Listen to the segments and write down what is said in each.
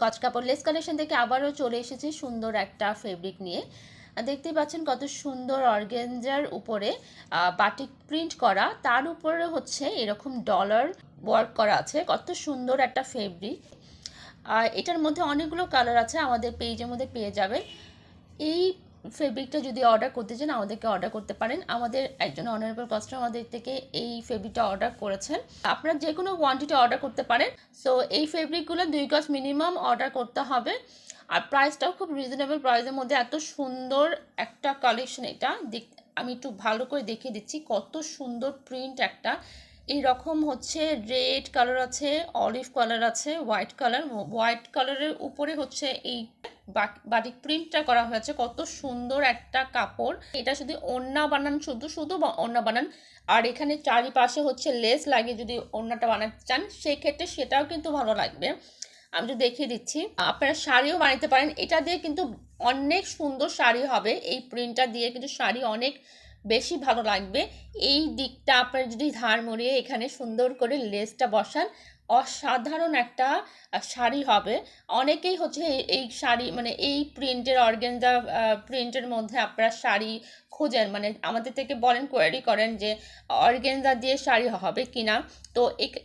কচ কাপড় less collection থেকে আবারও চলে এসেছি সুন্দর একটা ফেব্রিক নিয়ে। দেখতেই পাচ্ছেন কত সুন্দর অর্গানজার উপরে বাটিক প্রিন্ট করা, তার উপরে হচ্ছে এরকম ডলার ওয়ার্ক করা আছে। কত সুন্দর একটা ফেব্রিক। আর এটার মধ্যে অনেকগুলো কালার আছে, আমাদের পেজের মধ্যে পেয়ে যাবেন। এই ফেব্রিকটা যদি অর্ডার করতে চান আমাদেরকে অর্ডার করতে পারেন। আমাদের একজন অনারেবল কাস্টমার আমাদের থেকে এই ফেব্রিকটা অর্ডার করেছেন। আপনারা যে কোনো কোয়ান্টিটি অর্ডার করতে পারেন। সো এই ফেব্রিকগুলো 2 গজ মিনিমাম অর্ডার করতে হবে। আর প্রাইসটাও খুব রিজনেবল প্রাইসের মধ্যে এত সুন্দর একটা কালেকশন। এটা আমি একটু ভালো করে দেখিয়ে দিচ্ছি। কত সুন্দর প্রিন্ট একটা, এইরকম হচ্ছে রেড কালার আছে, অলিভ কালার আছে, হোয়াইট কালারের উপরে হচ্ছে এই বাটিক প্রিন্টটা করা হয়েছে। কত সুন্দর একটা কাপড়। এটা শুধু ওড়না বানান, শুধু ওড়না বানান, আর এখানে চারিপাশে হচ্ছে লেস লাগিয়ে যদি ওড়নাটা বানাতে চান সেক্ষেত্রে সেটাও কিন্তু ভালো লাগবে। আমি তো দেখিয়ে দিচ্ছি, আপনারা শাড়িও বানাতে পারেন। এটা দিয়ে কিন্তু অনেক সুন্দর শাড়ি হবে। এই প্রিন্টটা দিয়ে কিন্তু শাড়ি অনেক বেশি ভালো লাগবে। এই দিকটা আপনারা যদি ধার মরিয়ে এখানে সুন্দর করে লেসটা বসান, অসাধারণ একটা শাড়ি হবে। অনেকেই হচ্ছে এই শাড়ি মানে এই প্রিন্টের অর্গানজা প্রিন্টের মধ্যে আপনারা শাড়ি খোঁজেন, মানে আমাদের থেকে বলেন, কোয়ারি করেন যে অর্গানজা দিয়ে শাড়ি হবে কিনা। তো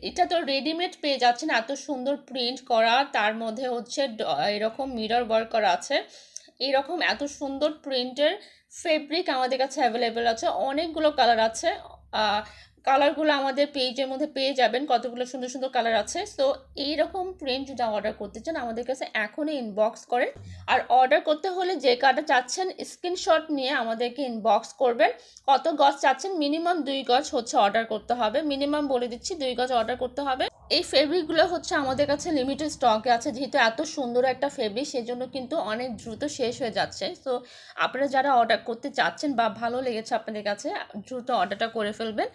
এটা তো রেডিমেড পেয়ে যাচ্ছেন, এত সুন্দর প্রিন্ট করা, তার মধ্যে হচ্ছে এরকম মিরর ওয়ার্ক করা আছে। এরকম এত সুন্দর প্রিন্টের ফেব্রিক আমাদের কাছে অ্যাভেলেবেল আছে। অনেকগুলো কালার আছে। কালারগুলো আমাদের পেজের মধ্যে পেয়ে যাবেন, কতগুলো সুন্দর সুন্দর কালার আছে। সো এইরকম প্রিন্ট যদি অর্ডার করতে চান আমাদের কাছে এখনই ইনবক্স করেন। আর অর্ডার করতে হলে যে কার্ডটা চাচ্ছেন স্ক্রিনশট নিয়ে আমাদেরকে ইনবক্স করবেন। কত গজ চাচ্ছেন, মিনিমাম 2 গজ হচ্ছে অর্ডার করতে হবে। মিনিমাম বলে দিচ্ছি 2 গজ অর্ডার করতে হবে। এই ফেব্রিকগুলো হচ্ছে আমাদের কাছে লিমিটেড স্টকে আছে, যেহেতু এত সুন্দর একটা ফেব্রিক সেজন্য কিন্তু অনেক দ্রুত শেষ হয়ে যাচ্ছে। সো আপনারা যারা অর্ডার করতে চাচ্ছেন বা ভালো লেগেছে আপনাদের কাছে, দ্রুত অর্ডারটা করে ফেলবেন।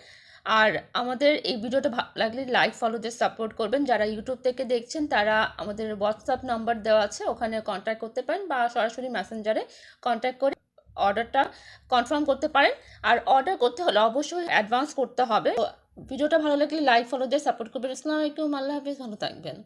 আর আমাদের এই ভিডিওটা ভালো লাগলে লাইক ফলো দিয়ে সাপোর্ট করবেন। যারা ইউটিউব থেকে দেখছেন তারা আমাদের হোয়াটসঅ্যাপ নাম্বার দেওয়া আছে, ওখানে কন্ট্যাক্ট করতে পারেন বা সরাসরি মেসেঞ্জারে কন্ট্যাক্ট করে অর্ডারটা কনফার্ম করতে পারেন। আর অর্ডার করতে হলে অবশ্যই অ্যাডভান্স করতে হবে। ভিডিওটা ভালো লাগলে লাইক ফলো দিয়ে সাপোর্ট করবেন। আসসালামু আলাইকুম, আল্লাহ হাফেজ, ভালো থাকবেন।